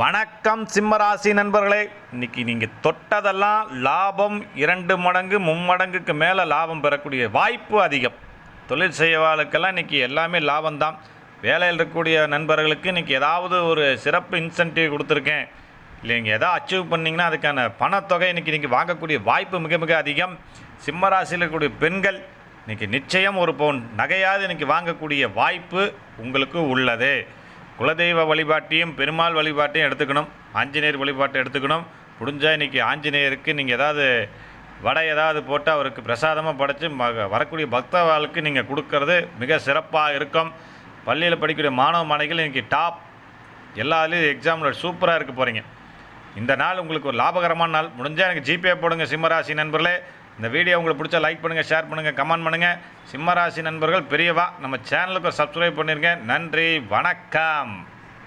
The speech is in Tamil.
வணக்கம் சிம்மராசி நண்பர்களே. இன்றைக்கி நீங்கள் தொட்டதெல்லாம் லாபம் 2 மடங்கு 3 மடங்குக்கு மேலே லாபம் பெறக்கூடிய வாய்ப்பு அதிகம். தொழில் செய்யவாளுக்கெல்லாம் இன்றைக்கி எல்லாமே லாபம்தான். வேலையில் இருக்கக்கூடிய நண்பர்களுக்கு இன்றைக்கி ஏதாவது ஒரு சிறப்பு இன்சென்டிவ் கொடுத்துருக்கேன் இல்லைங்க, எதாவது அச்சீவ் பண்ணிங்கன்னா அதுக்கான பணத்தொகை இன்றைக்கி வாங்கக்கூடிய வாய்ப்பு மிக மிக அதிகம். சிம்மராசியில் இருக்கக்கூடிய பெண்கள் இன்றைக்கி நிச்சயம் ஒரு பவுன் நகையாவது இன்றைக்கி வாங்கக்கூடிய வாய்ப்பு உங்களுக்கு உள்ளது. குலதெய்வ வழிபாட்டையும் பெருமாள் வழிபாட்டையும் எடுத்துக்கணும், ஆஞ்சநேயர் வழிபாட்டை எடுத்துக்கணும். முடிஞ்சால் இன்றைக்கி ஆஞ்சநேயருக்கு நீங்கள் ஏதாவது வடை ஏதாவது போட்டு அவருக்கு பிரசாதமாக படைச்சி வரக்கூடிய பக்தர்களுக்கு நீங்கள் கொடுக்கறது மிக சிறப்பாக இருக்கும். பள்ளியில் படிக்கக்கூடிய மாணவ மாணவிகள் இன்றைக்கி டாப் எல்லாத்துலேயும் எக்ஸாமில் சூப்பராக இருக்க போகிறீங்க. இந்த நாள் உங்களுக்கு ஒரு லாபகரமான நாள். முடிஞ்சால் எனக்கு ஜிபே போடுங்க சிம்மராசி நண்பர்களே. இந்த வீடியோ உங்களுக்கு பிடிச்சா லைக் பண்ணுங்கள், ஷேர் பண்ணுங்கள், கமெண்ட் பண்ணுங்கள். சிம்மராசி நண்பர்கள் பெரியவா நம்ம சேனலுக்கு சப்ஸ்கிரைப் பண்ணியிருக்கேன். நன்றி, வணக்கம்.